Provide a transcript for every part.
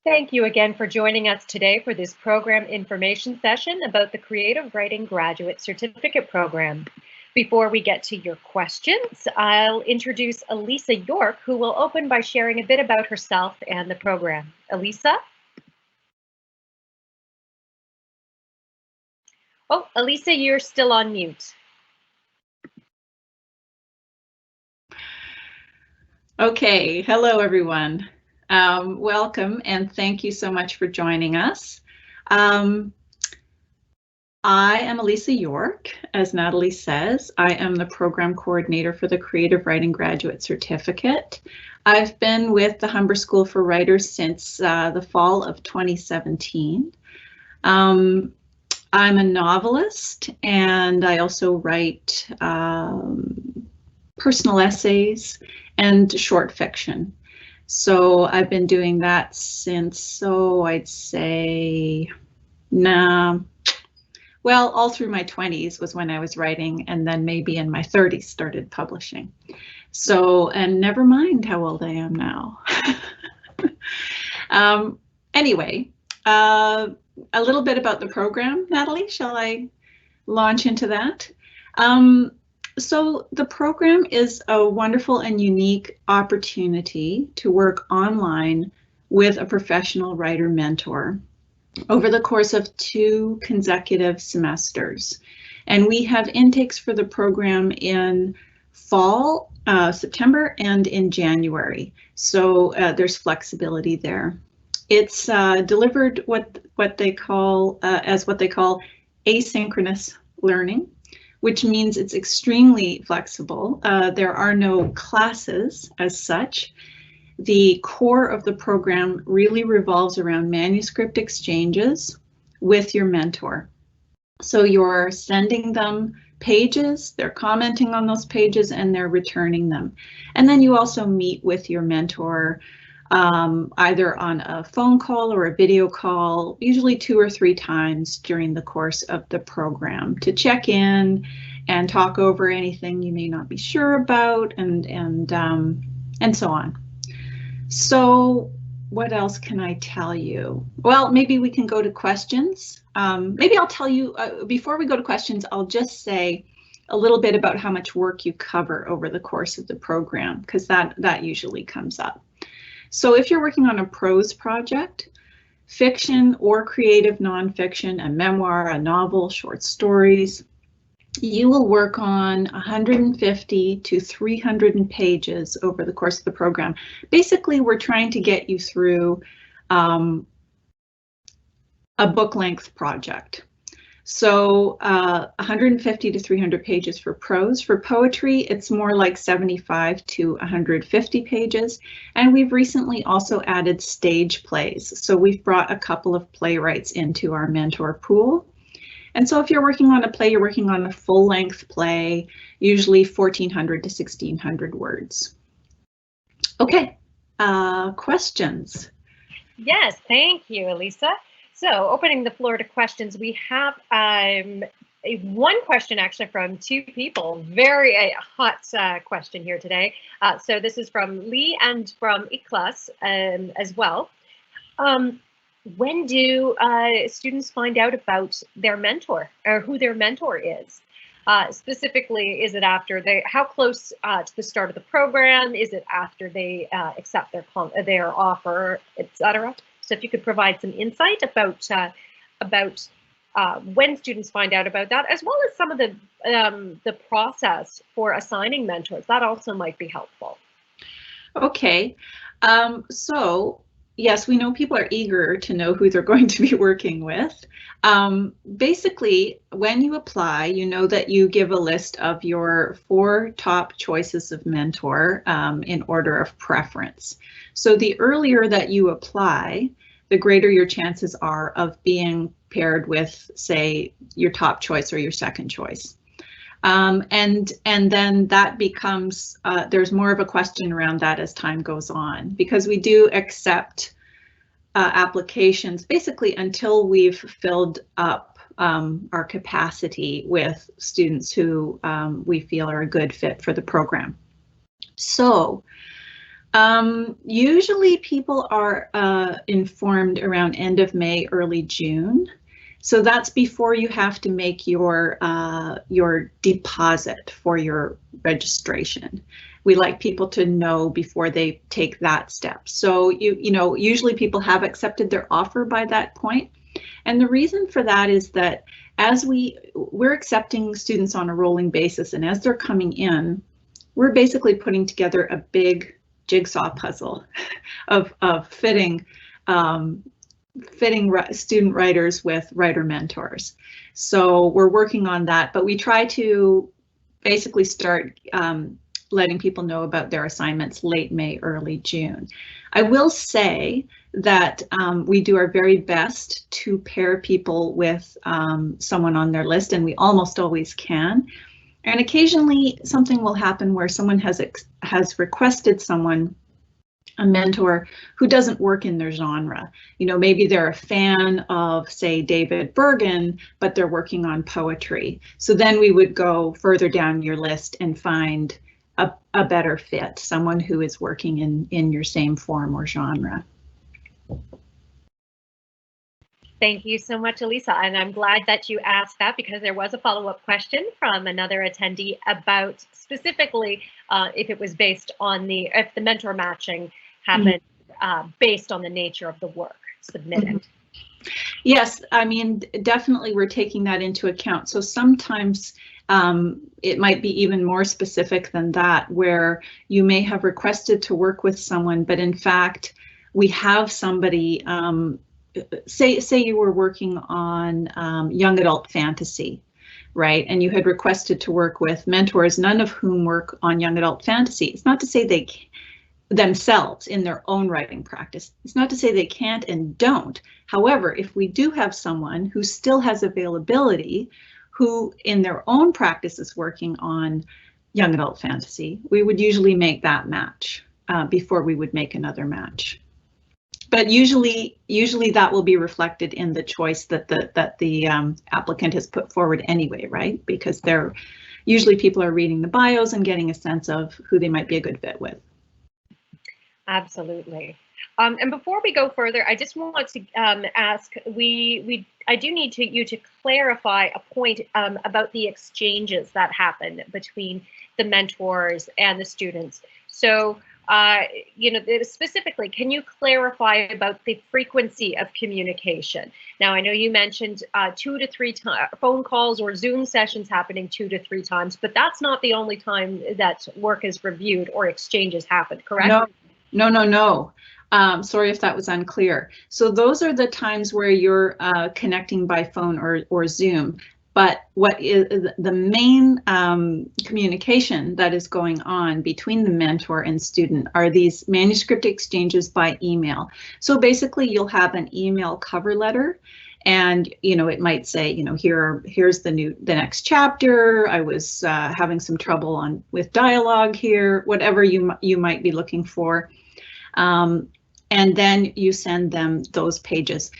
Thank you again for joining us today for this program information session about the Creative Writing Graduate Certificate Program. Before we get to your questions, I'll introduce Elisa York, who will open by sharing a bit about herself and the program. Elisa? Oh, Elisa, you're still on mute. Okay, hello everyone. Welcome and thank you so much for joining us. I am Elisa York. As Natalie says, I am the program coordinator for the Creative Writing Graduate Certificate. I've been with the Humber School for Writers since the fall of 2017. I'm a novelist and I also write personal essays and short fiction. So I've been doing that since, I'd say, all through my 20s was when I was writing, and then maybe in my 30s started publishing. So, and never mind how old I am now. Anyway, a little bit about the program, Natalie, shall I launch into that? So the program is a wonderful and unique opportunity to work online with a professional writer mentor over the course of 2 consecutive semesters. And we have intakes for the program in fall, September, and in January. So there's flexibility there. It's delivered what they call asynchronous learning, which means it's extremely flexible. There are no classes as such. The core of the program really revolves around manuscript exchanges with your mentor. So you're sending them pages, they're commenting on those pages, and they're returning them. And then you also meet with your mentor either on a phone call or a video call, usually 2 or 3 times during the course of the program to check in and talk over anything you may not be sure about and so on. So what else can I tell you? Well, maybe we can go to questions. Maybe I'll tell you, before we go to questions, I'll just say a little bit about how much work you cover over the course of the program, because that usually comes up. So if you're working on a prose project, fiction or creative nonfiction, a memoir, a novel, short stories, you will work on 150 to 300 pages over the course of the program. Basically, we're trying to get you through a book length project. So 150 to 300 pages for prose. For poetry, it's more like 75 to 150 pages. And we've recently also added stage plays. So we've brought a couple of playwrights into our mentor pool. And so if you're working on a play, you're working on a full length play, usually 1,400 to 1,600 words. Okay, questions? Yes, thank you, Elisa. So opening the floor to questions, we have one question actually from 2 people, very hot question here today. So this is from Lee and from Iklas as well. When do students find out about their mentor or who their mentor is? Specifically, is it after how close to the start of the program? Is it after they accept their offer, etc.? So if you could provide some insight about when students find out about that, as well as some of the process for assigning mentors, that also might be helpful. Okay, so yes, we know people are eager to know who they're going to be working with. Basically, when you apply, you know that you give a list of your 4 top choices of mentor in order of preference. So the earlier that you apply, the greater your chances are of being paired with, say, your top choice or your second choice. And then that becomes, there's more of a question around that as time goes on, because we do accept applications basically until we've filled up our capacity with students who we feel are a good fit for the program. So Usually people are informed around end of May, early June. So that's before you have to make your deposit for your registration. We like people to know before they take that step. So you know, usually people have accepted their offer by that point. And the reason for that is that as we're accepting students on a rolling basis, and as they're coming in, we're basically putting together a big jigsaw puzzle of fitting student writers with writer mentors. So we're working on that, but we try to basically start letting people know about their assignments late May, early June. I will say that we do our very best to pair people with someone on their list, and we almost always can. And occasionally something will happen where someone has requested someone, a mentor, who doesn't work in their genre. You know, maybe they're a fan of, say, David Bergen, but they're working on poetry. So then we would go further down your list and find a better fit, someone who is working in your same form or genre. Thank you so much, Elisa. And I'm glad that you asked that, because there was a follow-up question from another attendee about specifically if it was based on if the mentor matching happened based on the nature of the work submitted. Yes, I mean, definitely we're taking that into account. So sometimes it might be even more specific than that, where you may have requested to work with someone, but in fact, we have somebody, say you were working on young adult fantasy, right? And you had requested to work with mentors, none of whom work on young adult fantasy. It's not to say they themselves in their own writing practice. It's not to say they can't and don't. However, if we do have someone who still has availability, who in their own practice is working on young adult fantasy, we would usually make that match before we would make another match. But usually that will be reflected in the choice that the applicant has put forward anyway, right? Because usually people are reading the bios and getting a sense of who they might be a good fit with. Absolutely. And before we go further, I just want to ask, I do need you to clarify a point about the exchanges that happen between the mentors and the students. So, you know, specifically, can you clarify about the frequency of communication? Now, I know you mentioned 2 to 3 phone calls or Zoom sessions happening 2 to 3 times, but that's not the only time that work is reviewed or exchanges happen, correct? No. Sorry if that was unclear. So those are the times where you're connecting by phone or Zoom. But what is the main communication that is going on between the mentor and student are these manuscript exchanges by email. So basically you'll have an email cover letter, and you know, it might say, you know, here's the next chapter. I was having some trouble with dialogue here, whatever you might be looking for. And then you send them those pages.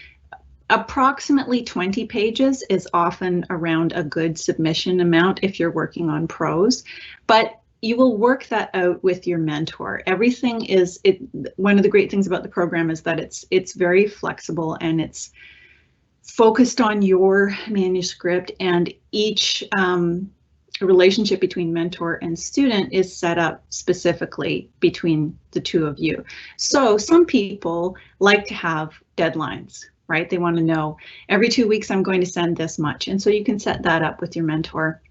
Approximately 20 pages is often around a good submission amount if you're working on prose, but you will work that out with your mentor. Everything is one of the great things about the program is that it's very flexible and it's focused on your manuscript, and each relationship between mentor and student is set up specifically between the two of you. So some people like to have deadlines, right? They want to know every 2 weeks I'm going to send this much. And so you can set that up with your mentor.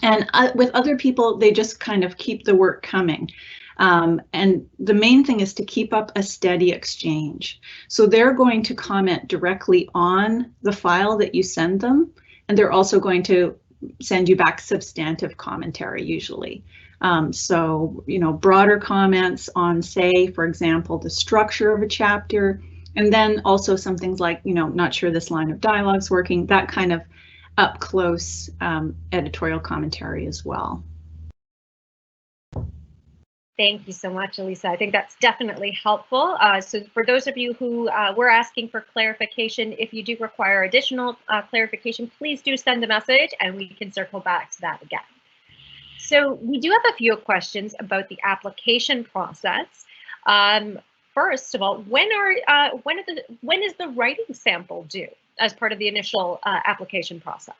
And with other people, they just kind of keep the work coming. And the main thing is to keep up a steady exchange. So they're going to comment directly on the file that you send them, and they're also going to send you back substantive commentary usually. So, you know, broader comments on, say, for example, the structure of a chapter, and then also some things like, you know, not sure this line of dialogue's working, that kind of up close editorial commentary as well. Thank you so much, Elisa. I think that's definitely helpful. So for those of you who were asking for clarification, if you do require additional clarification, please do send a message and we can circle back to that again. So we do have a few questions about the application process. First of all, when is the writing sample due as part of the initial application process?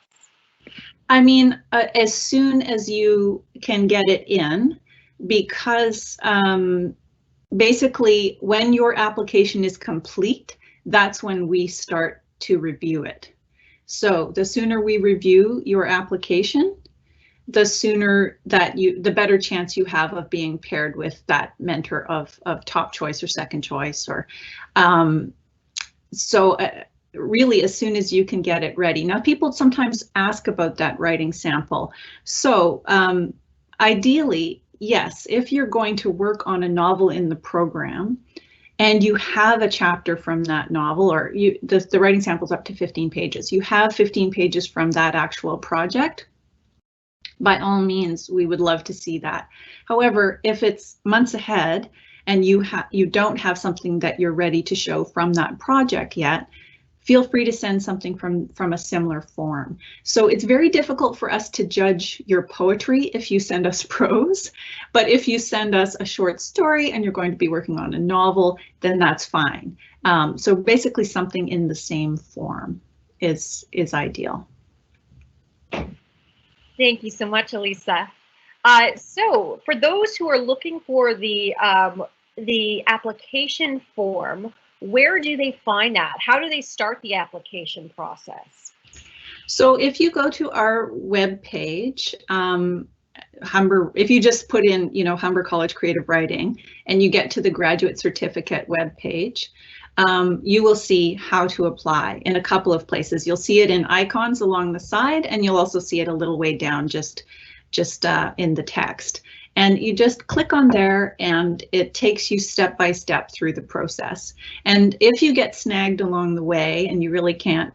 I mean, as soon as you can get it in, because basically when your application is complete, that's when we start to review it. So the sooner we review your application, the sooner that the better chance you have of being paired with that mentor of top choice or second choice, or really as soon as you can get it ready. Now, people sometimes ask about that writing sample. So ideally, yes, if you're going to work on a novel in the program and you have a chapter from that novel, or the writing sample is up to 15 pages, you have 15 pages from that actual project, by all means, we would love to see that. However, if it's months ahead and you don't have something that you're ready to show from that project yet, feel free to send something from a similar form. So it's very difficult for us to judge your poetry if you send us prose, but if you send us a short story and you're going to be working on a novel, then that's fine. So basically something in the same form is ideal. Thank you so much, Elisa. So for those who are looking for the application form, where do they find that? How do they start the application process? So if you go to our web page, Humber, if you just put in, Humber College Creative Writing, and you get to the graduate certificate web page, you will see how to apply in a couple of places. You'll see it in icons along the side, and you'll also see it a little way down just in the text. And you just click on there and it takes you step by step through the process. And if you get snagged along the way and you really can't,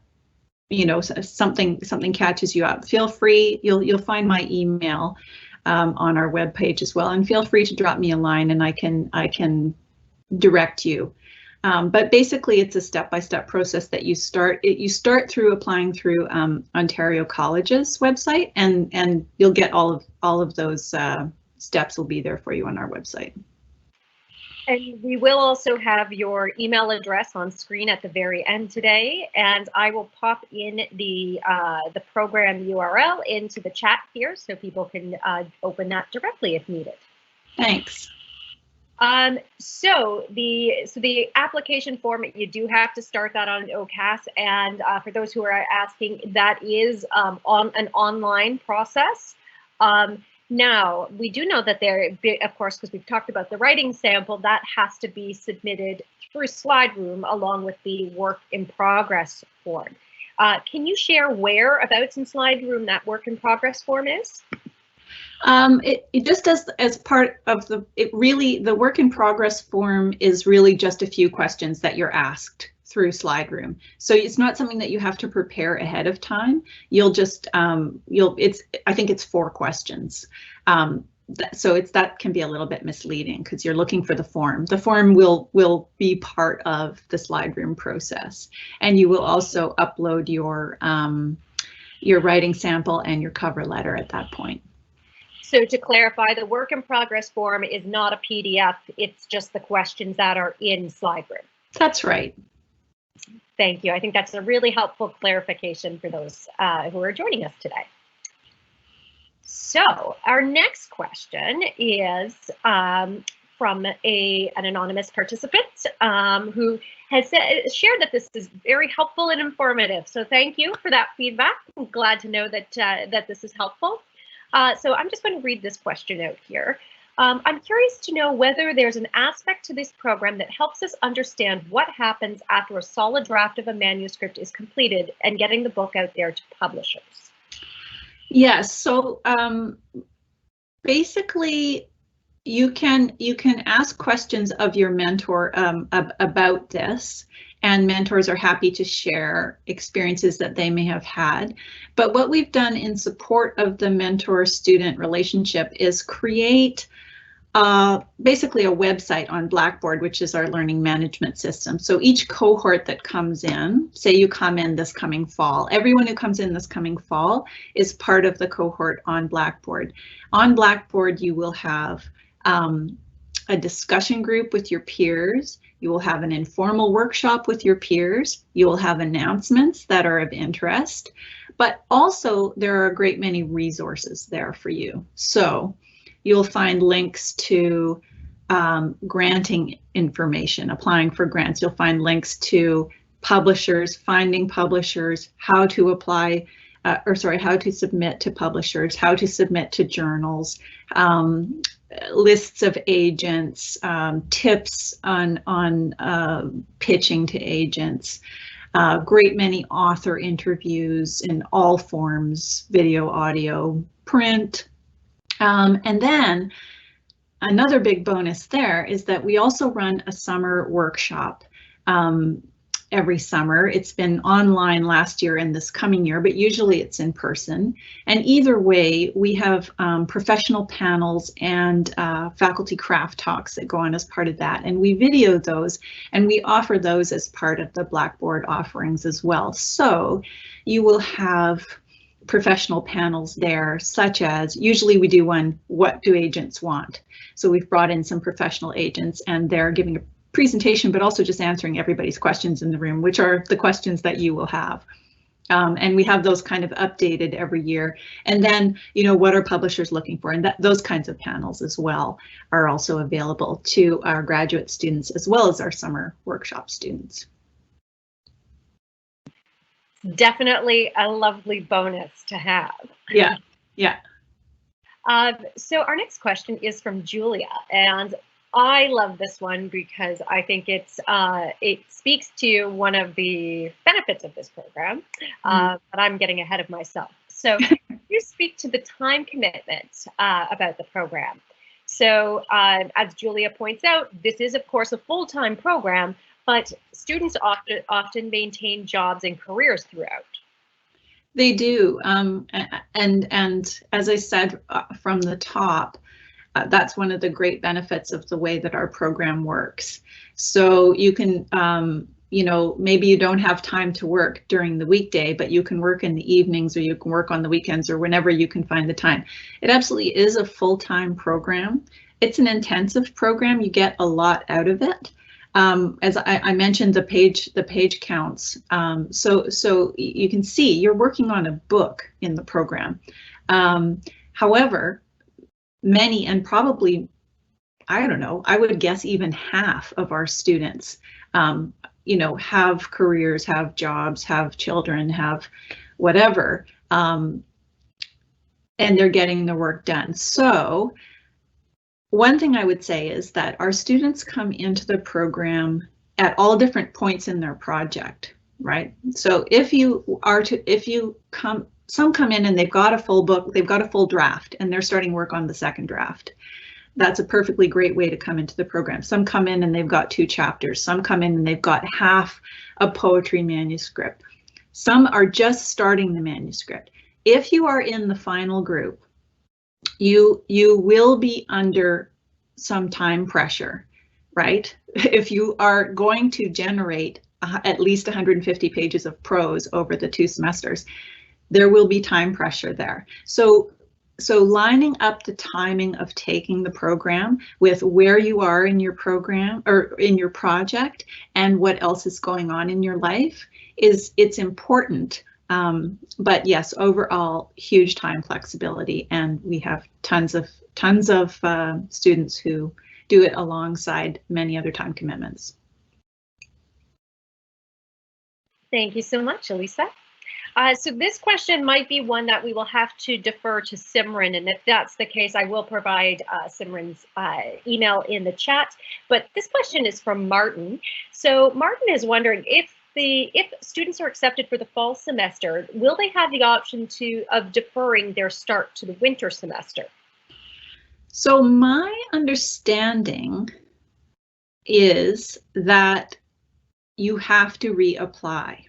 something catches you up, feel free, you'll find my email on our webpage as well, and feel free to drop me a line and I can direct you. But basically it's a step-by-step process that you start through applying through Ontario College's website, and you'll get all of those steps will be there for you on our website. And we will also have your email address on screen at the very end today, and I will pop in the program URL into the chat here so people can open that directly if needed. Thanks. So the application form, you do have to start that on OCAS, and for those who are asking, that is on an online process. Now, we do know that there, of course, because we've talked about the writing sample, that has to be submitted through SlideRoom along with the work in progress form. Can you share whereabouts in SlideRoom that work in progress form is? It just does as part of the work in progress form is really just a few questions that you're asked through SlideRoom. So it's not something that you have to prepare ahead of time. You'll just, I think it's 4 questions. So that can be a little bit misleading because you're looking for the form. The form will be part of the SlideRoom process. And you will also upload your writing sample and your cover letter at that point. So to clarify, the work in progress form is not a PDF, it's just the questions that are in SlideRoom. That's right. Thank you. I think that's a really helpful clarification for those who are joining us today. So our next question is from an anonymous participant who has shared that this is very helpful and informative. So thank you for that feedback. I'm glad to know that that this is helpful. So I'm just going to read this question out here. I'm curious to know whether there's an aspect to this program that helps us understand what happens after a solid draft of a manuscript is completed and getting the book out there to publishers. Yes, so basically you can ask questions of your mentor about this, and mentors are happy to share experiences that they may have had. But what we've done in support of the mentor-student relationship is create basically a website on Blackboard, which is our learning management system. So each cohort that comes in, say you come in this coming fall, everyone who comes in this coming fall is part of the cohort on Blackboard. On Blackboard, you will have a discussion group with your peers. You will have an informal workshop with your peers. You will have announcements that are of interest, but also there are a great many resources there for you. So you'll find links to granting information, applying for grants. You'll find links to publishers, finding publishers, how to apply, how to submit to publishers, how to submit to journals, lists of agents, tips on pitching to agents, great many author interviews in all forms, video, audio, print. And then another big bonus there is that we also run a summer workshop every summer. It's been online last year and this coming year, but usually it's in person. And either way, we have professional panels and faculty craft talks that go on as part of that. And we video those and we offer those as part of the Blackboard offerings as well. So you will have professional panels there, such as, usually we do one, what do agents want? So we've brought in some professional agents and they're giving a presentation, but also just answering everybody's questions in the room, which are the questions that you will have. And we have those kind of updated every year. And then, you know, what are publishers looking for? And those kinds of panels as well are also available to our graduate students as well as our summer workshop students. Definitely a lovely bonus to have. Yeah, yeah. So our next question is from Julia, and I love this one because I think it speaks to one of the benefits of this program, but I'm getting ahead of myself. So you speak to the time commitment about the program. So as Julia points out, this is of course a full-time program, but students often maintain jobs and careers throughout. They do, and as I said from the top, that's one of the great benefits of the way that our program works. So you can, you know, maybe you don't have time to work during the weekday, but you can work in the evenings or you can work on the weekends or whenever you can find the time. It absolutely is a full-time program. It's an intensive program. You get a lot out of it. As I mentioned, the page counts. So you can see you're working on a book in the program. However, many, and probably, I don't know, I would guess even half of our students, you know, have careers, have jobs, have children, have whatever, and they're getting the work done. So one thing I would say is that our students come into the program at all different points in their project, right? So some come in and they've got a full book, they've got a full draft, and they're starting work on the second draft. That's a perfectly great way to come into the program. Some come in and they've got 2 chapters. Some come in and they've got half a poetry manuscript. Some are just starting the manuscript. If you are in the final group, you will be under some time pressure, right? If you are going to generate at least 150 pages of prose over the 2 semesters, there will be time pressure there. So lining up the timing of taking the program with where you are in your program or in your project and what else is going on in your life it's important. But yes, overall, huge time flexibility, and we have tons of students who do it alongside many other time commitments. Thank you so much, Elisa. So this question might be one that we will have to defer to Simran, and if that's the case, I will provide Simran's email in the chat. But this question is from Martin. So Martin is wondering if students are accepted for the fall semester, will they have the option of deferring their start to the winter semester? So my understanding is that you have to reapply.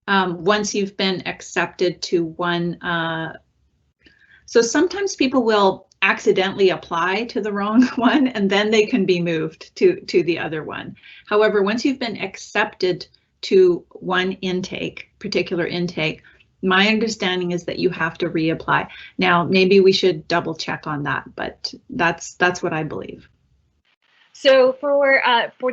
Once you've been accepted to one, so sometimes people will accidentally apply to the wrong one and then they can be moved to the other one. However, once you've been accepted to one particular intake, my understanding is that you have to reapply. Now, maybe we should double check on that, but that's what I believe. So for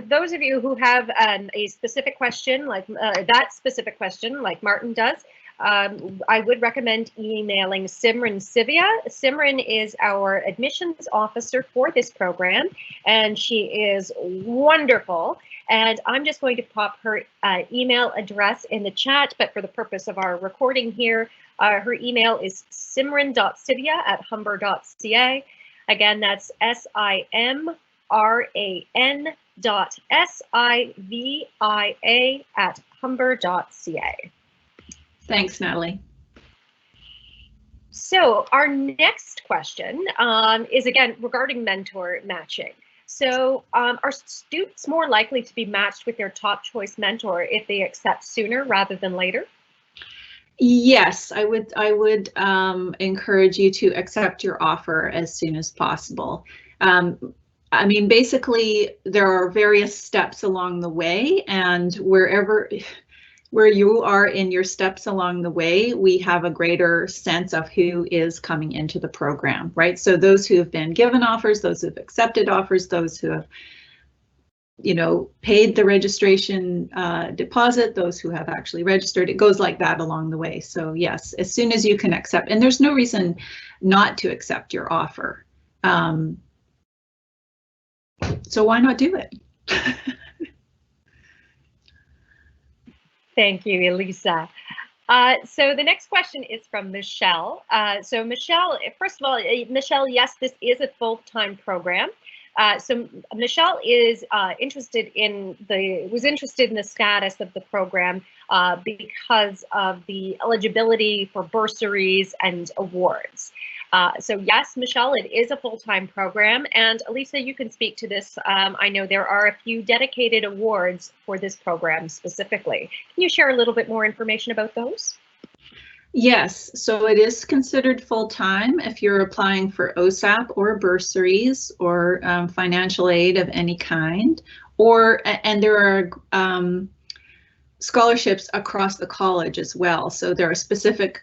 those of you who have a specific question, like that specific question, like Martin does, I would recommend emailing Simran Sivia. Simran is our admissions officer for this program, and she is wonderful. And I'm just going to pop her email address in the chat, but for the purpose of our recording here, her email is simran.sivia@humber.ca. Again, that's simran.sivia@humber.ca. Thanks, Natalie. So our next question is again regarding mentor matching. So are students more likely to be matched with their top choice mentor if they accept sooner rather than later? Yes, I would encourage you to accept your offer as soon as possible. I mean, basically, there are various steps along the way, and where you are in your steps along the way, we have a greater sense of who is coming into the program, right? So those who have been given offers, those who have accepted offers, those who have, you know, paid the registration deposit, those who have actually registered, it goes like that along the way. So yes, as soon as you can accept, and there's no reason not to accept your offer. So why not do it? Thank you, Elisa. So the next question is from Michelle. So Michelle, first of all, Michelle, yes, this is a full-time program. So Michelle is interested in the status of the program because of the eligibility for bursaries and awards. So yes, Michelle, it is a full-time program, and Elisa, you can speak to this. I know there are a few dedicated awards for this program specifically. Can you share a little bit more information about those? Yes, so it is considered full-time if you're applying for OSAP or bursaries or financial aid of any kind, and there are scholarships across the college as well. So there are specific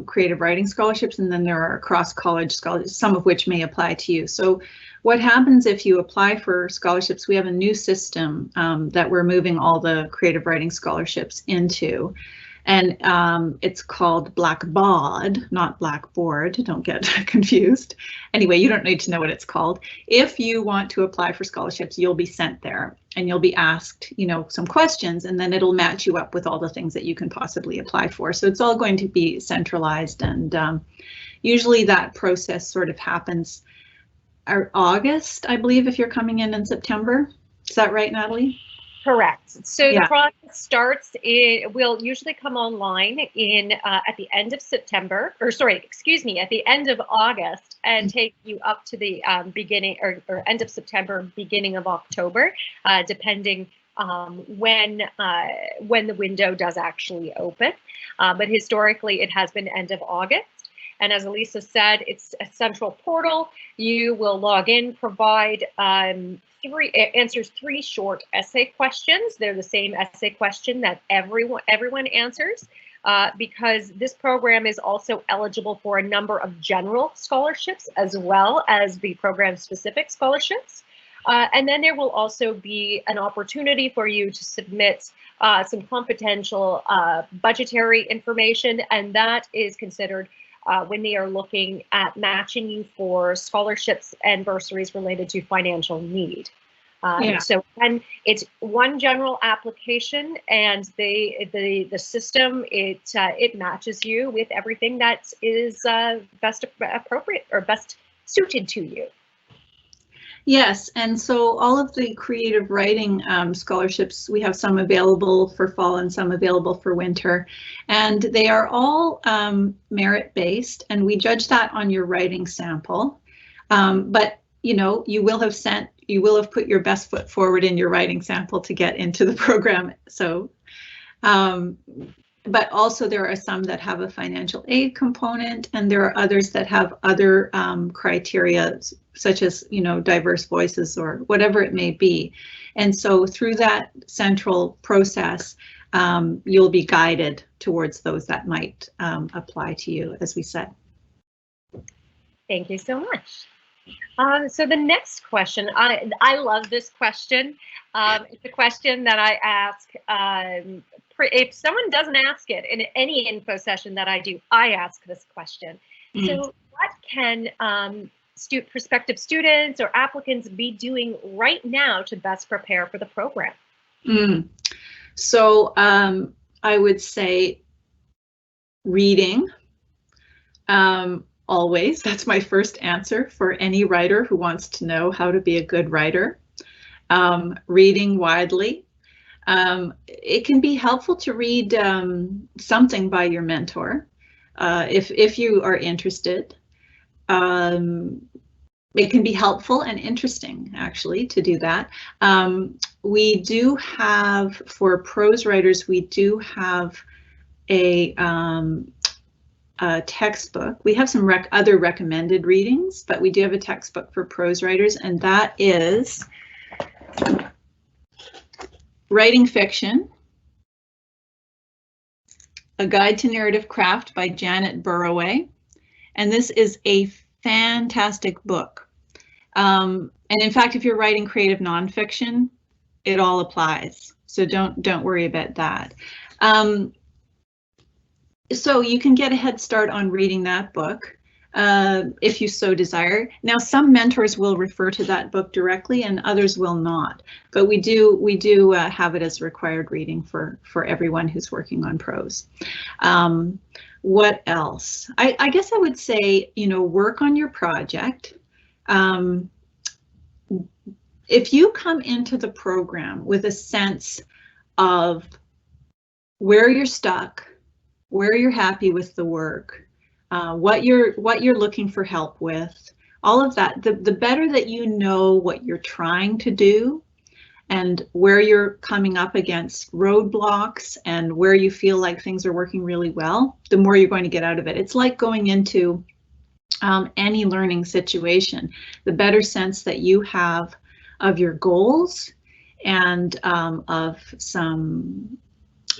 creative writing scholarships, and then there are cross-college scholarships, some of which may apply to you. So what happens if you apply for scholarships, we have a new system that we're moving all the creative writing scholarships into. And it's called Blackbaud, not Blackboard, don't get confused. Anyway, you don't need to know what it's called. If you want to apply for scholarships, you'll be sent there and you'll be asked, you know, some questions, and then it'll match you up with all the things that you can possibly apply for. So it's all going to be centralized, and usually that process sort of happens August, I believe, if you're coming in September. Is that right, Natalie? Correct. So yeah. The process starts, it will usually come online at the end of September, or sorry, excuse me, at the end of August, and take you up to the beginning or end of September, beginning of October, depending when the window does actually open. But historically, it has been end of August. And as Elisa said, it's a central portal. You will log in, provide answers 3 short essay questions. They're the same essay question that everyone answers, because this program is also eligible for a number of general scholarships as well as the program-specific scholarships. And then there will also be an opportunity for you to submit some confidential budgetary information, and that is considered when they are looking at matching you for scholarships and bursaries related to financial need. So then it's one general application, and the system, it matches you with everything that is best appropriate or best suited to you. Yes, and so all of the creative writing scholarships, we have some available for fall and some available for winter, and they are all merit-based, and we judge that on your writing sample. But you know, you will have put your best foot forward in your writing sample to get into the program. So, but also there are some that have a financial aid component, and there are others that have other criteria, such as, you know, diverse voices or whatever it may be. And so through that central process, you'll be guided towards those that might apply to you, as we said. Thank you so much. So the next question, I love this question. It's a question that I ask, if someone doesn't ask it in any info session that I do, I ask this question. So what can prospective students or applicants be doing right now to best prepare for the program? So I would say reading. Always, that's my first answer for any writer who wants to know how to be a good writer. Reading widely. It can be helpful to read something by your mentor if you are interested. It can be helpful and interesting, actually, to do that. We do have, for prose writers, we do have a textbook. We have some other recommended readings, but we do have a textbook for prose writers, and that is Writing Fiction, A Guide to Narrative Craft by Janet Burroway. And this is a fantastic book. And in fact, if you're writing creative nonfiction, it all applies. So don't worry about that. So you can get a head start on reading that book if you so desire. Now, some mentors will refer to that book directly and others will not, but we do have it as required reading for everyone who's working on prose. What else? I guess I would say, work on your project. If you come into the program with a sense of where you're stuck, where you're happy with the work, what you're looking for help with, all of that, the better that you know what you're trying to do and where you're coming up against roadblocks and where you feel like things are working really well, the more you're going to get out of it. It's like going into any learning situation. The better sense that you have of your goals and of some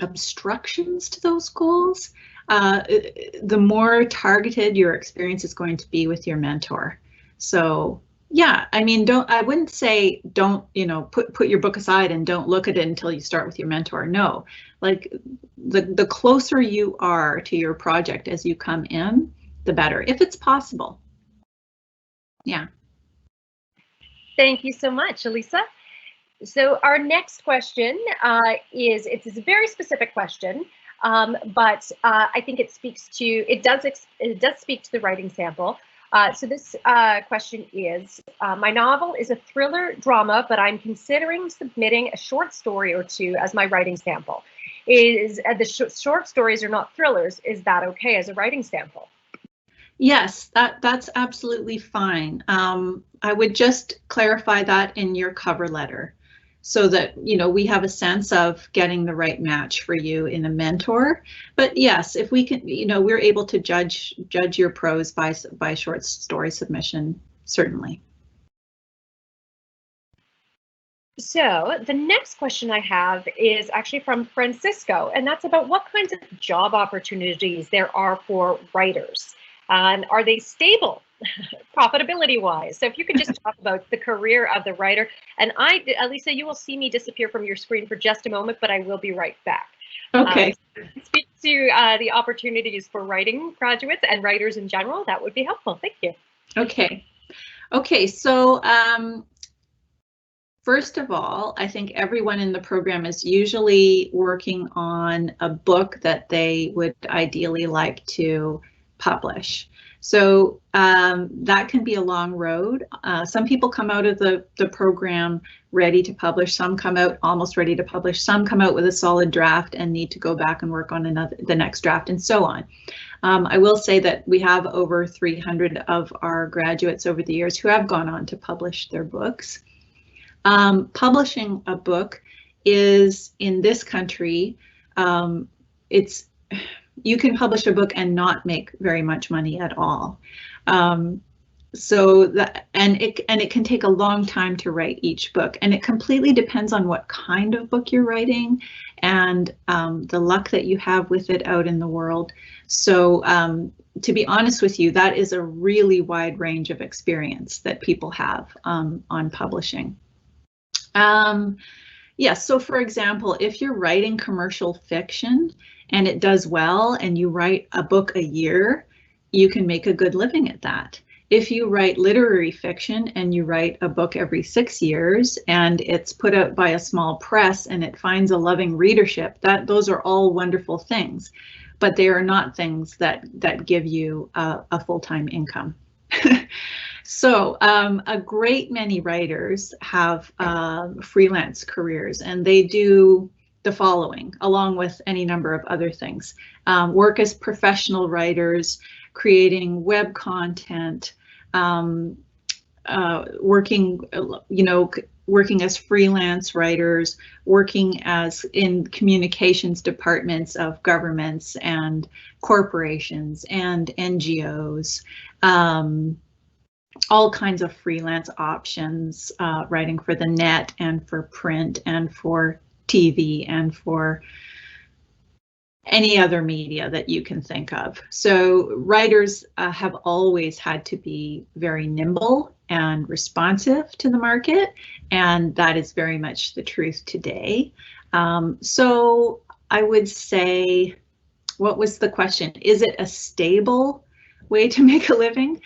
obstructions to those goals, the more targeted your experience is going to be with your mentor. So yeah, I mean, I wouldn't say don't, put your book aside and don't look at it until you start with your mentor. No, like the closer you are to your project as you come in, the better, if it's possible. Yeah. Thank you so much, Elisa. So our next question it's a very specific question, but I think it does speak to the writing sample. So this question is, my novel is a thriller drama, but I'm considering submitting a short story or two as my writing sample. The short stories are not thrillers. Is that okay as a writing sample? Yes, that's absolutely fine. I would just clarify that in your cover letter, so that we have a sense of getting the right match for you in a mentor. But yes, if we can, we're able to judge your prose by short story submission, certainly. So the next question I have is actually from Francisco, and that's about what kinds of job opportunities there are for writers. And are they stable, profitability-wise? So if you could just talk about the career of the writer. And Elisa, you will see me disappear from your screen for just a moment, but I will be right back. Okay. Speak to the opportunities for writing graduates and writers in general. That would be helpful. Thank you. Okay. So first of all, I think everyone in the program is usually working on a book that they would ideally like to publish. So that can be a long road. Some people come out of the program ready to publish, some come out almost ready to publish, some come out with a solid draft and need to go back and work on the next draft, and so on. I will say that we have over 300 of our graduates over the years who have gone on to publish their books. Publishing a book is, in this country, you can publish a book and not make very much money at all. So that, and it can take a long time to write each book, and it completely depends on what kind of book you're writing and the luck that you have with it out in the world. So to be honest with you, that is a really wide range of experience that people have on publishing. Yes, so for example, if you're writing commercial fiction and it does well and you write a book a year, you can make a good living at that. If you write literary fiction and you write a book every 6 years and it's put out by a small press and it finds a loving readership, those are all wonderful things, but they are not things that give you a full-time income. So a great many writers have freelance careers, and they do the following, along with any number of other things. Work as professional writers, creating web content, working, working as freelance writers, working as in communications departments of governments and corporations and NGOs. All kinds of freelance options, writing for the net and for print and for TV and for any other media that you can think of. So writers have always had to be very nimble and responsive to the market, and that is very much the truth today. So I would say, what was the question? Is it a stable way to make a living?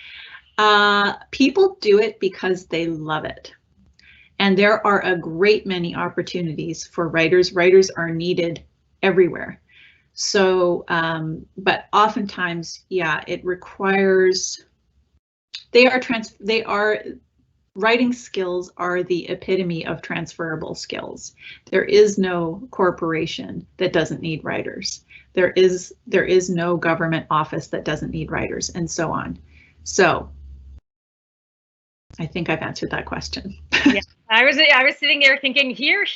People do it because they love it. And there are a great many opportunities for writers. Writers are needed everywhere. So, but oftentimes, yeah, it requires, writing skills are the epitome of transferable skills. There is no corporation that doesn't need writers. There is no government office that doesn't need writers, and so on. So I think I've answered that question. Yeah, I was sitting there thinking, here.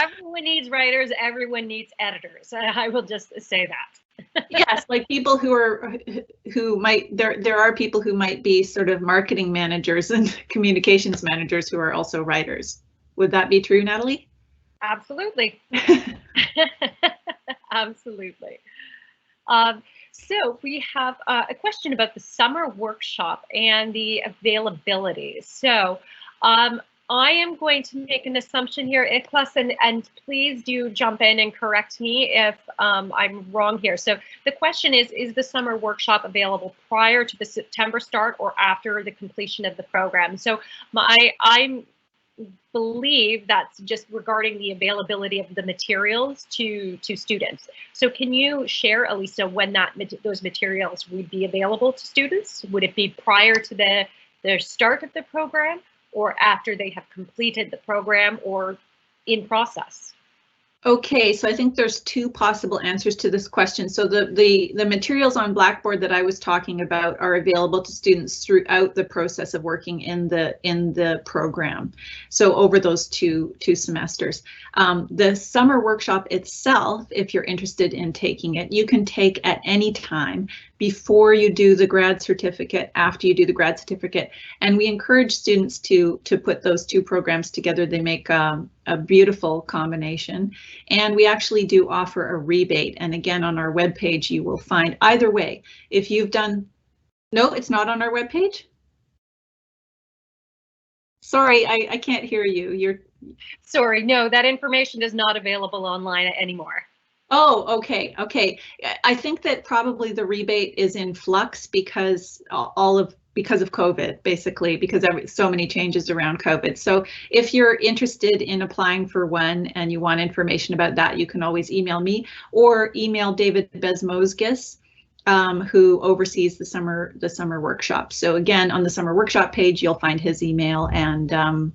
Everyone needs writers, everyone needs editors. I will just say that. Yes, like people who might, there are people who might be sort of marketing managers and communications managers who are also writers. Would that be true, Natalie? Absolutely. Absolutely. So we have a question about the summer workshop and the availability. So I am going to make an assumption here, Iklas, and please do jump in and correct me if I'm wrong here. So the question is the summer workshop available prior to the September start or after the completion of the program? So I believe that's just regarding the availability of the materials to students. So can you share, Elisa, when those materials would be available to students? Would it be prior to the start of the program, or after they have completed the program, or in process? Okay, so I think there's two possible answers to this question. So the materials on Blackboard that I was talking about are available to students throughout the process of working in the program. So over those two semesters. The summer workshop itself, if you're interested in taking it, you can take at any time before you do the grad certificate, after you do the grad certificate, and we encourage students to put those two programs together. They make a beautiful combination, and we actually do offer a rebate. And again, on our webpage, you will find either way. If you've done, no, it's not on our webpage. Sorry, I can't hear you. Sorry, no, that information is not available online anymore. Oh, okay. I think that probably the rebate is in flux because because of COVID, basically, because so many changes around COVID. So if you're interested in applying for one and you want information about that, you can always email me or email David Bezmosgis, who oversees the summer workshop. So again, on the summer workshop page, you'll find his email, and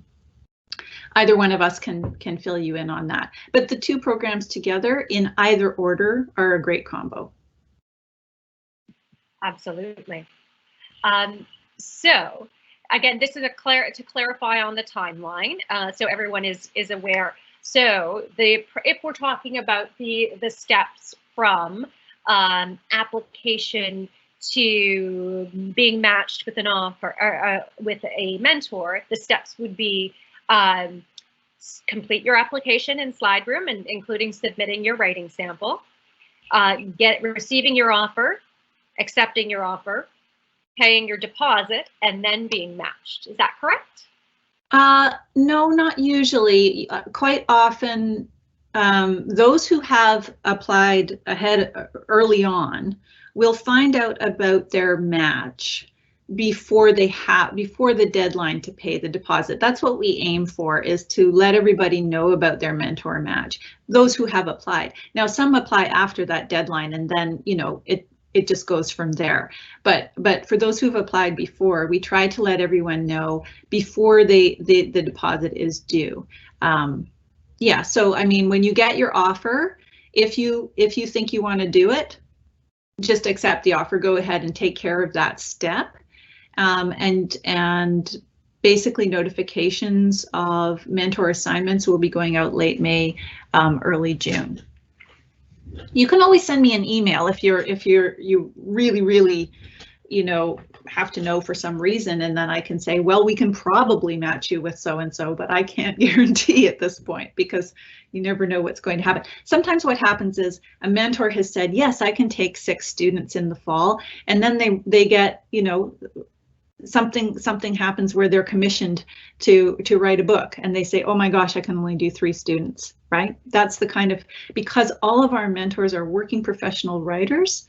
either one of us can fill you in on that. But the two programs together in either order are a great combo. Absolutely. So again, this is to clarify on the timeline, so everyone is aware. So if we're talking about the steps from application to being matched with an offer or with a mentor, the steps would be complete your application in SlideRoom, and including submitting your writing sample, receiving your offer, accepting your offer, paying your deposit, and then being matched. Is that correct? No, not usually. Quite often, those who have applied early on will find out about their match before the deadline to pay the deposit. That's what we aim for, is to let everybody know about their mentor match, those who have applied. Now, some apply after that deadline, and then, you know, it just goes from there. But for those who've applied before, we try to let everyone know before the deposit is due. Yeah, so I mean, when you get your offer, if you think you want to do it, just accept the offer, go ahead and take care of that step. And basically notifications of mentor assignments will be going out late May, early June. You can always send me an email if you really, you know, have to know for some reason, and then I can say, well, we can probably match you with so and so, but I can't guarantee at this point, because you never know what's going to happen. Sometimes what happens is a mentor has said, yes, I can take 6 students in the fall, and then they get, you know, something happens where they're commissioned to write a book, and they say, oh my gosh, I can only do 3 students, right? That's the kind of, because all of our mentors are working professional writers,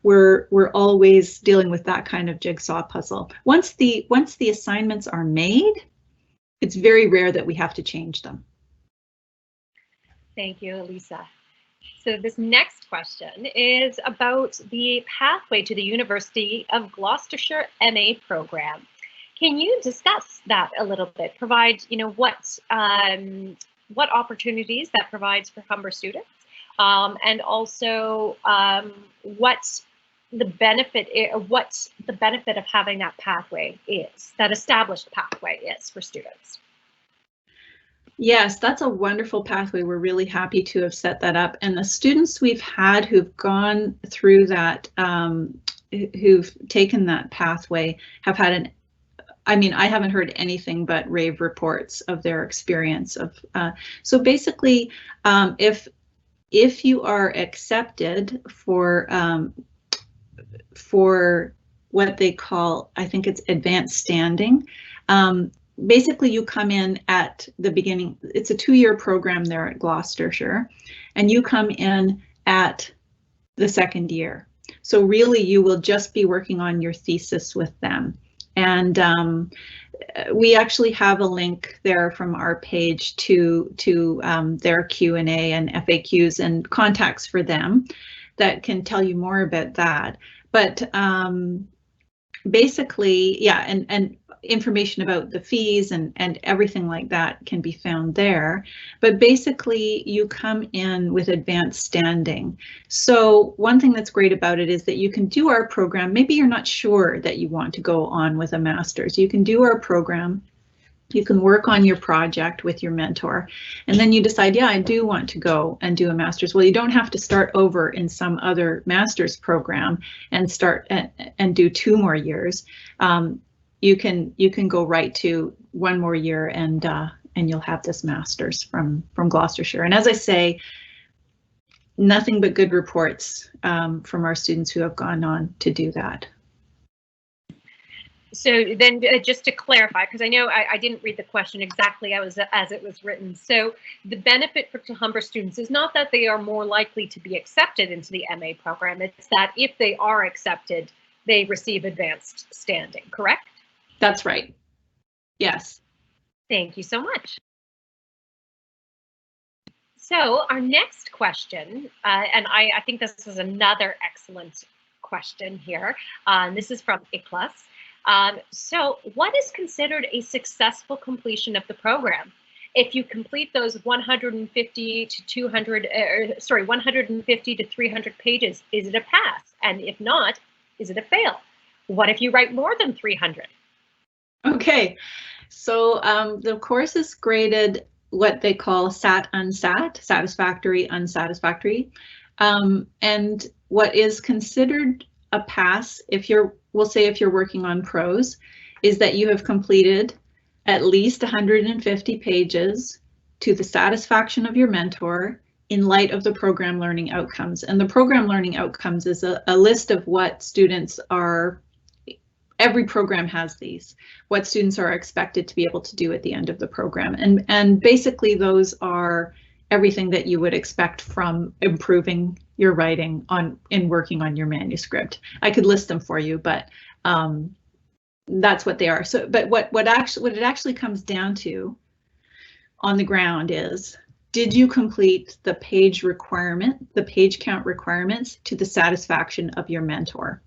we're always dealing with that kind of jigsaw puzzle. Once the assignments are made, it's very rare that we have to change them. Thank you, Elisa. So this next question is about the pathway to the University of Gloucestershire MA program. Can you discuss that a little bit? Provide, you know, what opportunities that provides for Humber students, and also what the benefit of having that pathway is, that established pathway is for students. Yes, that's a wonderful pathway. We're really happy to have set that up. And the students we've had who've gone through that, who've taken that pathway, have had I mean, I haven't heard anything but rave reports of their experience of, so basically, if you are accepted for what they call, I think it's advanced standing, basically, you come in at the beginning. It's a 2-year program there at Gloucestershire, and you come in at the 2nd year. So really, you will just be working on your thesis with them. And we actually have a link there from our page to their Q&A and FAQs and contacts for them that can tell you more about that. But basically, yeah, and information about the fees and everything like that can be found there. But basically, you come in with advanced standing. So one thing that's great about it is that you can do our program. Maybe you're not sure that you want to go on with a master's. You can do our program. You can work on your project with your mentor, and then you decide, yeah, I do want to go and do a master's. Well, you don't have to start over in some other master's program and start and do 2 more years. You can go right to 1 more year, and you'll have this master's from Gloucestershire. And as I say, nothing but good reports from our students who have gone on to do that. So then, just to clarify, because I know I didn't read the question exactly as it was written. So the benefit to Humber students is not that they are more likely to be accepted into the MA program. It's that if they are accepted, they receive advanced standing, correct? That's right. Yes. Thank you so much. So our next question, and I think this is another excellent question here. This is from ICLAS. So what is considered a successful completion of the program? If you complete those 150 to 300 pages, is it a pass? And if not, is it a fail? What if you write more than 300? Okay, so the course is graded what they call SAT-UNSAT, satisfactory, unsatisfactory. And what is considered a pass, we'll say if you're working on prose, is that you have completed at least 150 pages to the satisfaction of your mentor in light of the program learning outcomes. And the program learning outcomes is a list of what students are, every program has these, what students are expected to be able to do at the end of the program. And basically those are everything that you would expect from improving your writing in working on your manuscript. I could list them for you, but that's what they are. So, but what it actually comes down to on the ground is, did you complete the page count requirements to the satisfaction of your mentor?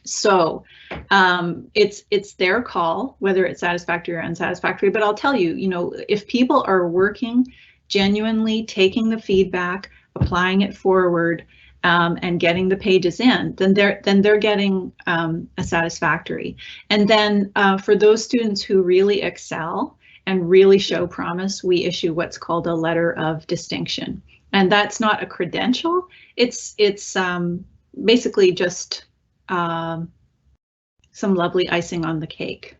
So it's their call whether it's satisfactory or unsatisfactory, but I'll tell you, if people are working, genuinely taking the feedback, applying it forward, and getting the pages in, then they're getting a satisfactory. And then for those students who really excel and really show promise, we issue what's called a letter of distinction. And that's not a credential. It's basically just some lovely icing on the cake,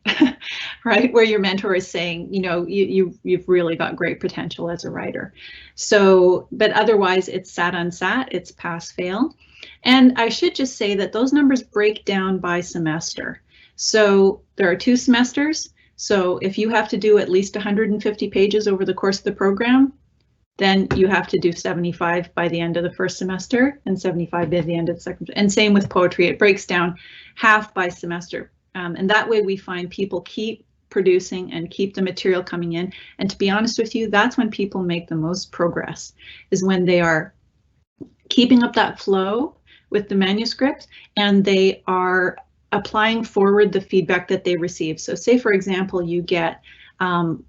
right? Where your mentor is saying, you've really got great potential as a writer. So, but otherwise it's sat unsat, it's pass fail. And I should just say that those numbers break down by semester. So there are 2 semesters. So if you have to do at least 150 pages over the course of the program, then you have to do 75 by the end of the first semester and 75 by the end of the second. And same with poetry, it breaks down half by semester. And that way we find people keep producing and keep the material coming in. And to be honest with you, that's when people make the most progress, is when they are keeping up that flow with the manuscript and they are applying forward the feedback that they receive. So say, for example, you get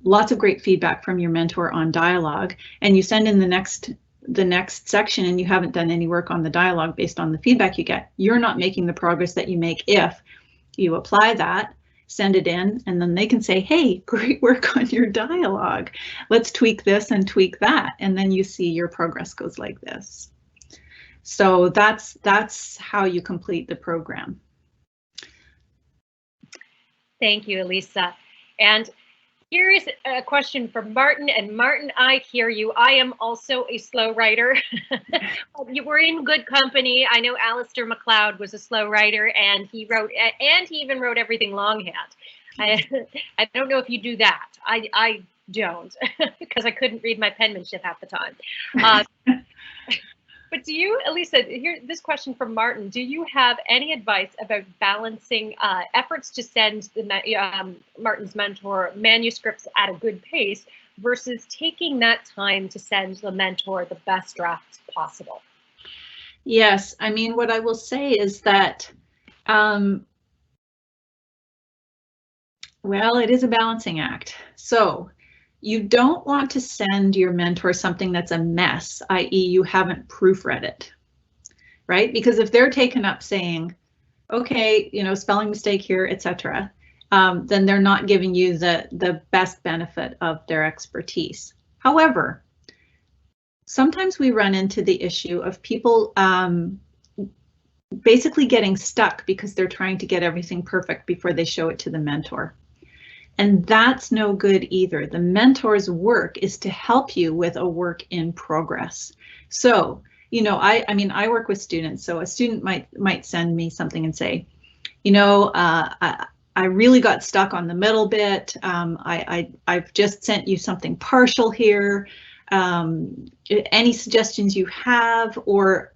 lots of great feedback from your mentor on dialogue, and you send in the next section and you haven't done any work on the dialogue based on the feedback you get. You're not making the progress that you make if you apply that, send it in, and then they can say, hey, great work on your dialogue. Let's tweak this and tweak that. And then you see your progress goes like this. So that's how you complete the program. Thank you, Elisa. And here is a question from Martin. And Martin, I hear you. I am also a slow writer. You were in good company. I know Alistair MacLeod was a slow writer, and he even wrote everything longhand. I don't know if you do that. I don't, because I couldn't read my penmanship half the time. But do you, Elisa, here, this question from Martin, do you have any advice about balancing efforts to send Martin's mentor manuscripts at a good pace versus taking that time to send the mentor the best drafts possible? Yes, I mean, what I will say is that, well, it is a balancing act. So you don't want to send your mentor something that's a mess, i.e. you haven't proofread it, right? Because if they're taken up saying, okay, spelling mistake here, etc., then they're not giving you the best benefit of their expertise. However, sometimes we run into the issue of people basically getting stuck because they're trying to get everything perfect before they show it to the mentor. And that's no good either. The mentor's work is to help you with a work in progress. So, I mean, I work with students. So a student might send me something and say, I really got stuck on the middle bit. I've just sent you something partial here. Any suggestions you have, or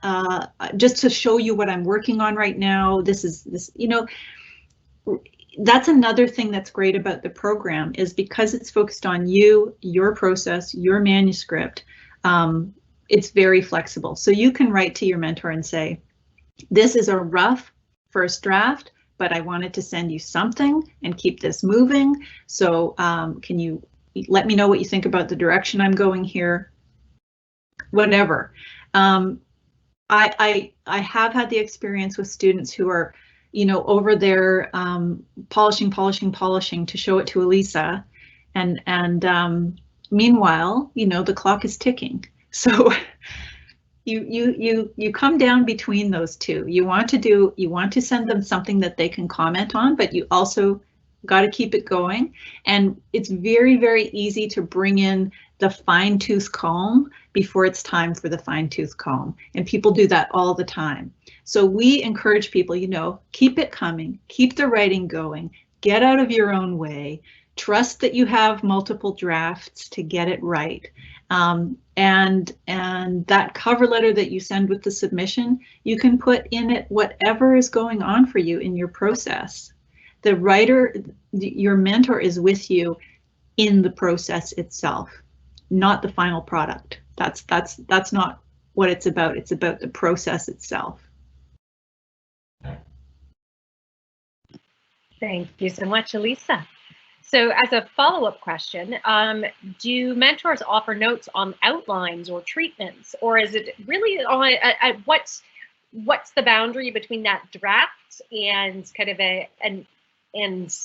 just to show you what I'm working on right now. That's another thing that's great about the program, is because it's focused on you, your process, your manuscript. It's very flexible. So you can write to your mentor and say, this is a rough first draft, but I wanted to send you something and keep this moving. So can you let me know what you think about the direction I'm going here? Whatever. I have had the experience with students who are over there polishing to show it to Elisa, and meanwhile, the clock is ticking. So you come down between those two. You want to send them something that they can comment on, but you also got to keep it going. And it's very, very easy to bring in the fine-tooth comb before it's time for the fine-tooth comb. And people do that all the time. So we encourage people, keep it coming, keep the writing going, get out of your own way, trust that you have multiple drafts to get it right. And that cover letter that you send with the submission, you can put in it whatever is going on for you in your process. The writer, your mentor, is with you in the process itself, not the final product. That's not what it's about. It's about the process itself. Thank you so much, Elisa. So as a follow-up question, do mentors offer notes on outlines or treatments, or is it really on what's the boundary between that draft and kind of and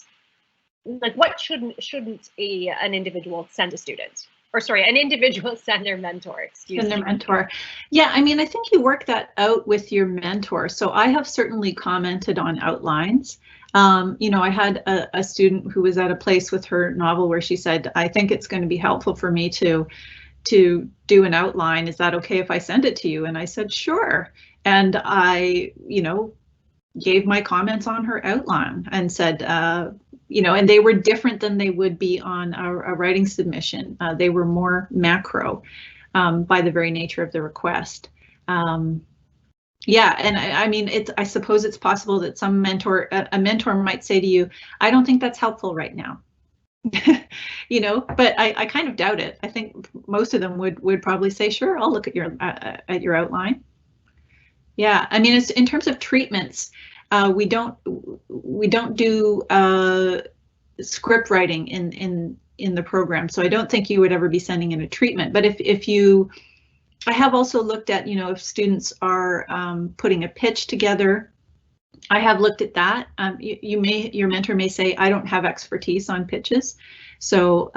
like what shouldn't an individual send a student? Or sorry, an individual send their mentor, excuse me. Send their mentor. Yeah, I mean, I think you work that out with your mentor. So I have certainly commented on outlines. I had a student who was at a place with her novel where she said, I think it's going to be helpful for me to do an outline. Is that okay if I send it to you? And I said, sure. And I, gave my comments on her outline and said, and they were different than they would be on a writing submission. They were more macro by the very nature of the request. Yeah, and I mean, I suppose it's possible that a mentor might say to you, I don't think that's helpful right now. But I kind of doubt it. I think most of them would probably say, sure, I'll look at your outline. Yeah, I mean, it's in terms of treatments, we don't do script writing in the program, so I don't think you would ever be sending in a treatment. But I have also looked at, if students are putting a pitch together. I have looked at that. Your mentor may say, I don't have expertise on pitches. So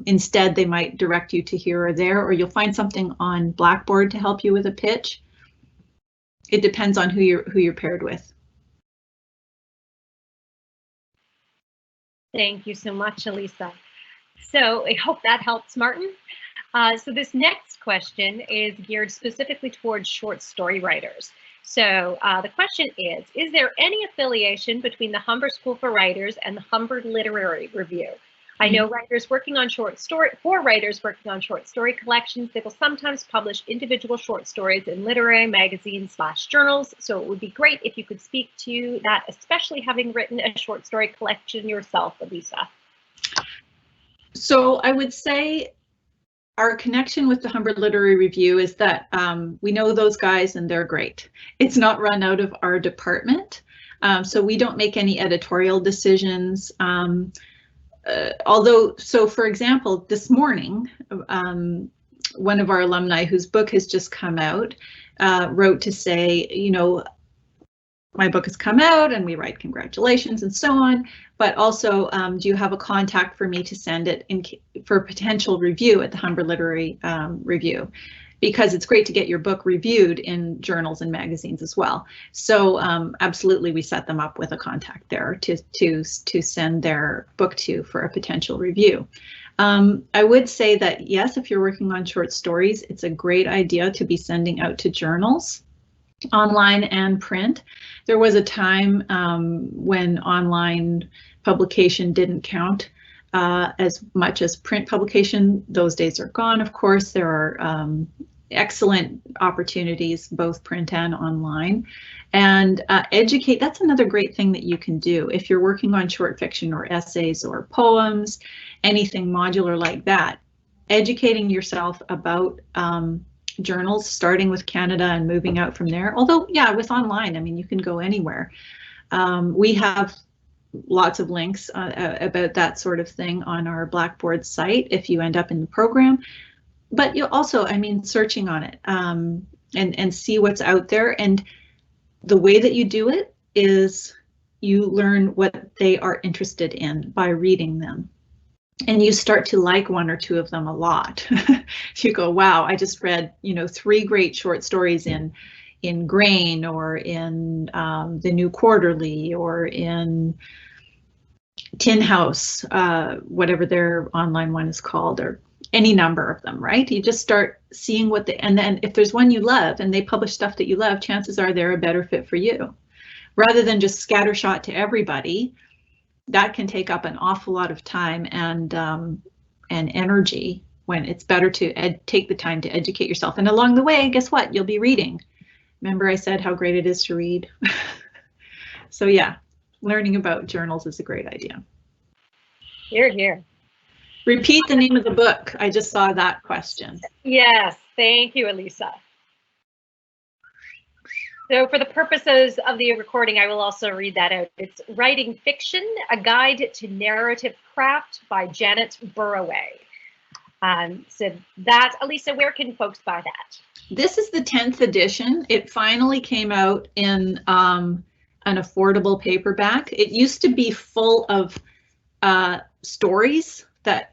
instead, they might direct you to here or there, or you'll find something on Blackboard to help you with a pitch. It depends on who you're paired with. Thank you so much, Elisa. So I hope that helps, Martin. So this next question is geared specifically towards short story writers. So the question is there any affiliation between the Humber School for Writers and the Humber Literary Review? I know writers working on short story collections, they will sometimes publish individual short stories in literary magazines / journals. So it would be great if you could speak to that, especially having written a short story collection yourself, Elisa. So I would say our connection with the Humber Literary Review is that we know those guys and they're great. It's not run out of our department, so we don't make any editorial decisions. So for example, this morning, one of our alumni whose book has just come out wrote to say, my book has come out and we write congratulations and so on, but also do you have a contact for me to send it for potential review at the Humber Literary Review? Because it's great to get your book reviewed in journals and magazines as well. So absolutely, we set them up with a contact there to send their book to for a potential review. I would say that yes, if you're working on short stories, it's a great idea to be sending out to journals, online and print. There was a time when online publication didn't count as much as print publication. Those days are gone, of course. There are excellent opportunities, both print and online. And educate, that's another great thing that you can do. If you're working on short fiction or essays or poems, anything modular like that, educating yourself about journals, starting with Canada and moving out from there. Although, yeah, with online, I mean, you can go anywhere. We have lots of links about that sort of thing on our Blackboard site if you end up in the program. But you also, I mean, searching on it and see what's out there. And the way that you do it is you learn what they are interested in by reading them. and you start to like one or two of them a lot. You go, wow, I just read, 3 great short stories in Grain, or in the New Quarterly, or in Tin House, whatever their online one is called, or any number of them, right? You just start seeing and then if there's one you love and they publish stuff that you love, chances are they're a better fit for you. Rather than just scattershot to everybody, that can take up an awful lot of time and energy, when it's better to take the time to educate yourself. And along the way, guess what? You'll be reading. Remember I said how great it is to read? So yeah, learning about journals is a great idea. Hear, hear. Repeat the name of the book. I just saw that question. Yes, thank you, Elisa. So for the purposes of the recording, I will also read that out. It's Writing Fiction, A Guide to Narrative Craft by Janet Burroway. So that, Elisa, where can folks buy that? This is the 10th edition. It finally came out in an affordable paperback. It used to be full of stories,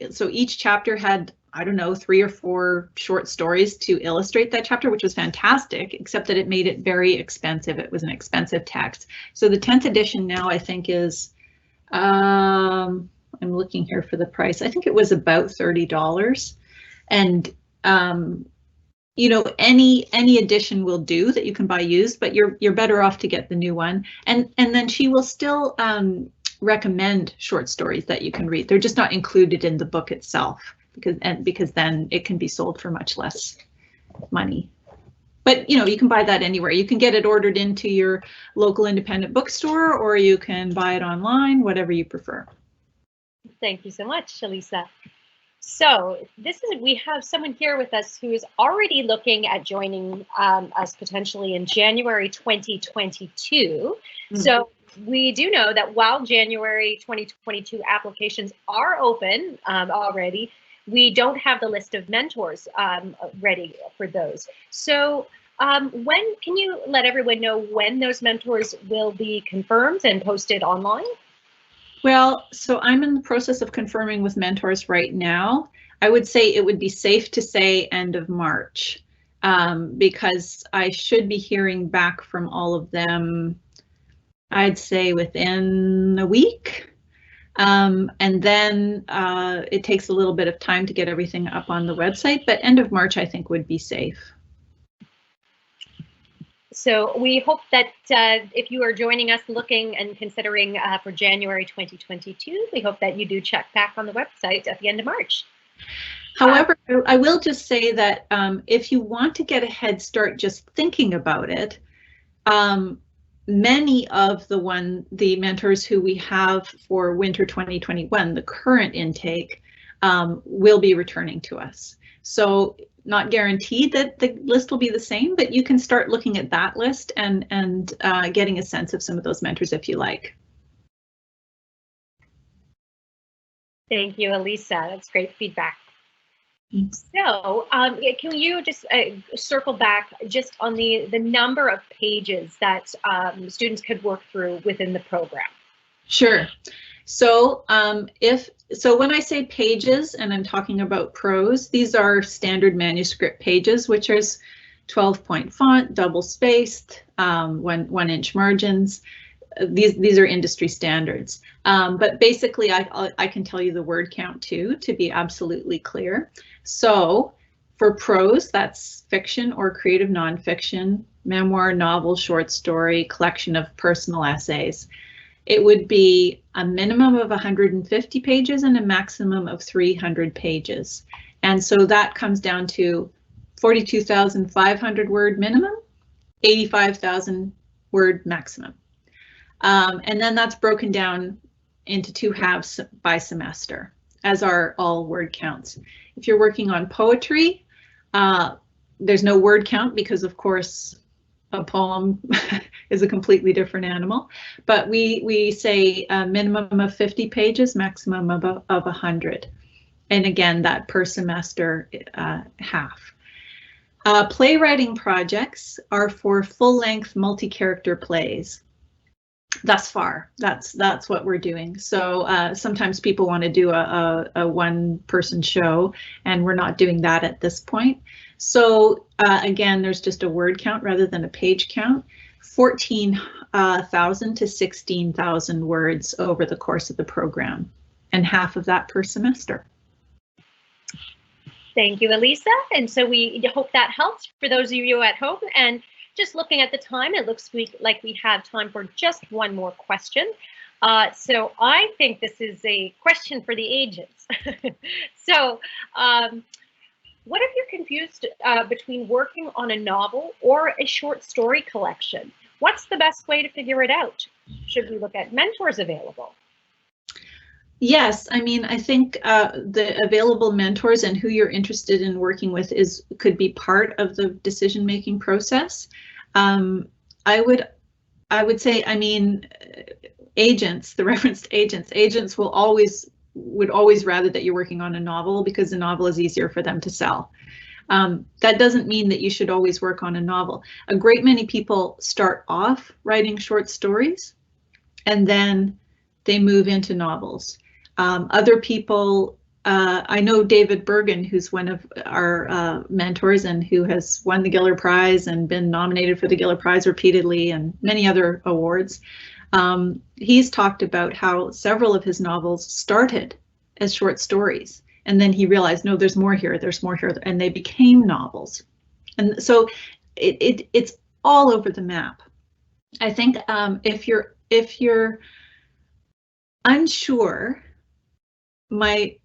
so each chapter had, I don't know, 3 or 4 short stories to illustrate that chapter, which was fantastic, except that it made it very expensive. It was an expensive text. So the 10th edition now, I think, is, I'm looking here for the price. I think it was about $30. And, any edition will do that you can buy used, but you're better off to get the new one. And then she will still recommend short stories that you can read. They're just not included in the book itself, because then it can be sold for much less money. But you can buy that anywhere. You can get it ordered into your local independent bookstore, or you can buy it online, whatever you prefer. Thank you so much, Elisa. So we have someone here with us who is already looking at joining us potentially in January 2022. So we do know that while January 2022 applications are open already, we don't have the list of mentors ready for those. So when can you let everyone know when those mentors will be confirmed and posted online? Well, so I'm in the process of confirming with mentors right now. I would say it would be safe to say end of March, because I should be hearing back from all of them, I'd say within a week. And then it takes a little bit of time to get everything up on the website, but end of March, I think, would be safe. So we hope that if you are joining us looking and considering for January 2022, we hope that you do check back on the website at the end of March. However, I will just say that if you want to get a head start just thinking about it, many of the mentors who we have for winter 2021, the current intake, will be returning to us. So not guaranteed that the list will be the same, but you can start looking at that list and getting a sense of some of those mentors if you like. Thank you, Elisa. That's great feedback. So can you just circle back just on the number of pages that students could work through within the program? Sure. So when I say pages, and I'm talking about prose, these are standard manuscript pages, which is 12-point font, double spaced, 1-inch margins. These are industry standards. But basically, I can tell you the word count too, to be absolutely clear. So for prose, that's fiction or creative nonfiction, memoir, novel, short story, collection of personal essays. It would be a minimum of 150 pages and a maximum of 300 pages. And so that comes down to 42,500 word minimum, 85,000 word maximum. And then that's broken down into 2 halves by semester, as are all word counts. If you're working on poetry, there's no word count because, of course, a poem is a completely different animal, but we say a minimum of 50 pages, maximum of 100. And again, that per semester, half. Playwriting projects are for full-length multi-character plays. thus far, that's what we're doing. So sometimes people want to do a one-person show, and we're not doing that at this point. So again, there's just a word count rather than a page count. 14,000 to 16,000 words over the course of the program, and half of that per semester. Thank you, Elisa. And so we hope that helps for those of you at home. And just looking at the time, it looks like we have time for just one more question. So I think this is a question for the agents. So what if you're confused between working on a novel or a short story collection? What's the best way to figure it out? Should we look at mentors available? Yes, I mean, I think the available mentors and who you're interested in working with could be part of the decision-making process. I would say, I mean, agents, the referenced agents would always rather that you're working on a novel because the novel is easier for them to sell. That doesn't mean that you should always work on a novel. A great many people start off writing short stories and then they move into novels. Other people, I know David Bergen, who's one of our mentors and who has won the Giller Prize and been nominated for the Giller Prize repeatedly and many other awards. He's talked about how several of his novels started as short stories, and then he realized, no, there's more here, and they became novels. And so it's all over the map. I think if you're unsure, my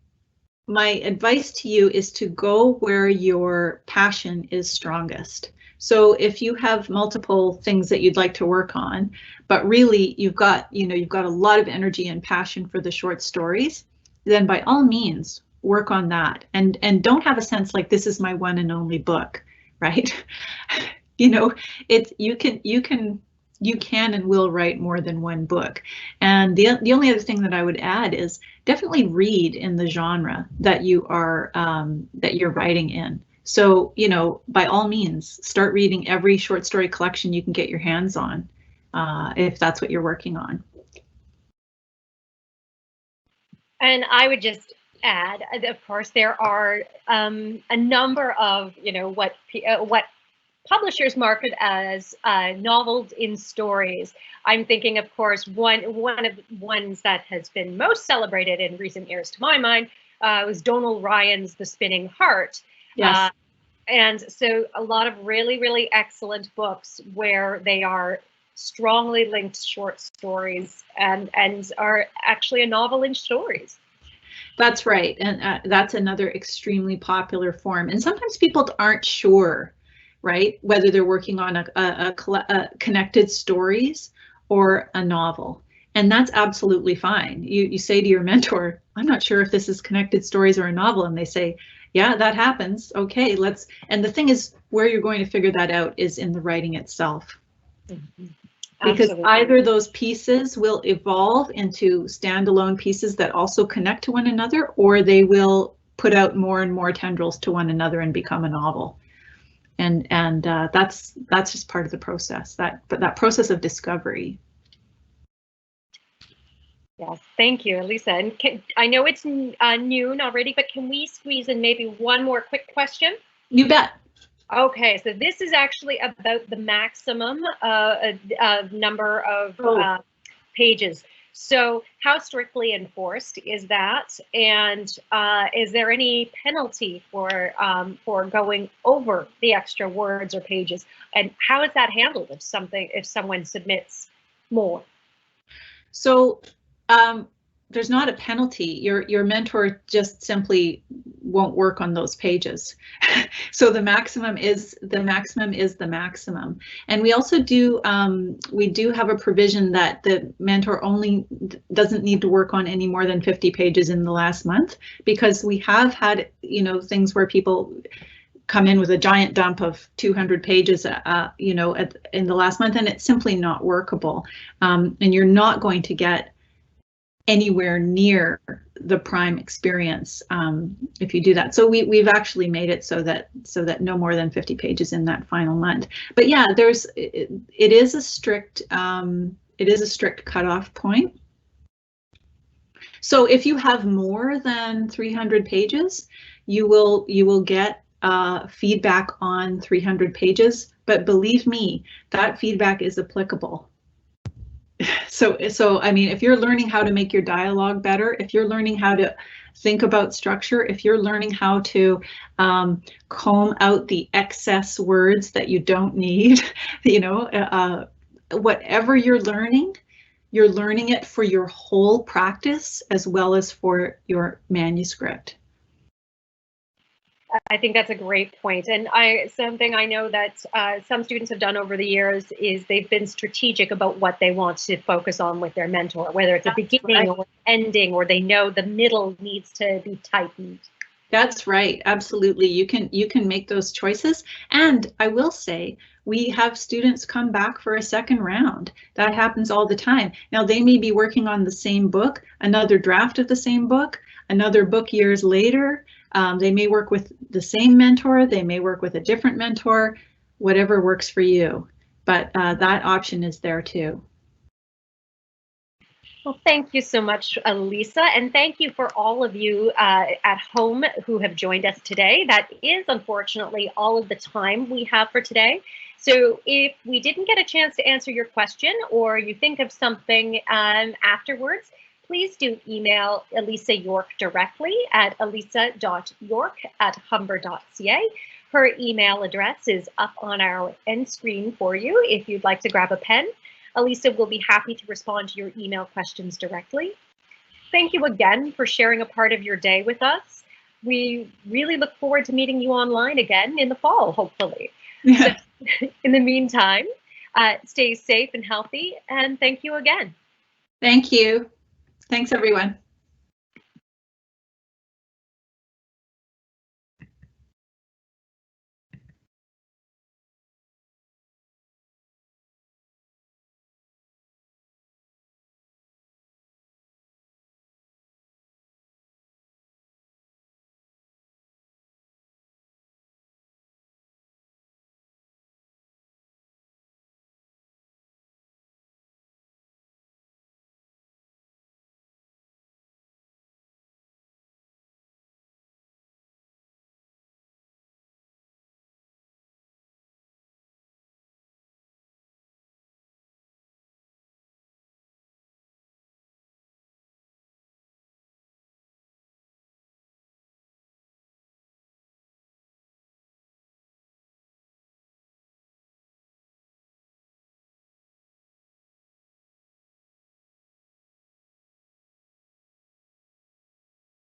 advice to you is to go where your passion is strongest. So if you have multiple things that you'd like to work on, but really you've got a lot of energy and passion for the short stories, then by all means work on that, and don't have a sense like this is my one and only book, right? You can and will write more than one book. And the only other thing that I would add is definitely read in the genre that you are that you're writing in. So, by all means, start reading every short story collection you can get your hands on, if that's what you're working on. And I would just add, of course, there are a number of, what publishers market as novels in stories. I'm thinking, of course, one of the ones that has been most celebrated in recent years, to my mind, was Donal Ryan's The Spinning Heart. Yes. And so a lot of really, really excellent books where they are strongly linked short stories and are actually a novel in stories. That's right. And that's another extremely popular form. And sometimes people aren't sure, right, whether they're working on a connected stories or a novel. And that's absolutely fine. You say to your mentor, I'm not sure if this is connected stories or a novel. And they say, yeah, that happens. Okay, and the thing is, where you're going to figure that out is in the writing itself. Mm-hmm. Because either those pieces will evolve into standalone pieces that also connect to one another, or they will put out more and more tendrils to one another and become a novel. And that's just part of the process, that process of discovery. Yes, thank you, Elisa. And I know it's noon already, but can we squeeze in maybe one more quick question? You bet. Okay, so this is actually about the maximum number of pages. So how strictly enforced is that? And is there any penalty for going over the extra words or pages? And how is that handled if someone submits more? So there's not a penalty. Your mentor just simply won't work on those pages. So the maximum is the maximum. And we also do have a provision that the mentor only doesn't need to work on any more than 50 pages in the last month, because we have had things where people come in with a giant dump of 200 pages in the last month, and it's simply not workable. And you're not going to get anywhere near the prime experience if you do that. So we've actually made it so that no more than 50 pages in that final month. But yeah, it is a strict is a strict cutoff point. So if you have more than 300 pages, you will get feedback on 300 pages. But believe me, that feedback is applicable. So I mean, if you're learning how to make your dialogue better, if you're learning how to think about structure, if you're learning how to comb out the excess words that you don't need, you know, whatever you're learning it for your whole practice as well as for your manuscript. I think that's a great point. And something I know that some students have done over the years is they've been strategic about what they want to focus on with their mentor, whether it's a beginning or ending, or they know the middle needs to be tightened. That's right. Absolutely. You can make those choices. And I will say, we have students come back for a second round. That happens all the time. Now, they may be working on the same book, another draft of the same book, another book years later. They may work with the same mentor, they may work with a different mentor, whatever works for you. But that option is there too. Well, thank you so much, Elisa, and thank you for all of you at home who have joined us today. That is unfortunately all of the time we have for today. So if we didn't get a chance to answer your question, or you think of something afterwards, please do email Elisa York directly at elisa.york@humber.ca. Her email address is up on our end screen for you if you'd like to grab a pen. Elisa will be happy to respond to your email questions directly. Thank you again for sharing a part of your day with us. We really look forward to meeting you online again in the fall, hopefully. Yeah. So, in the meantime, stay safe and healthy, and thank you again. Thank you. Thanks, everyone.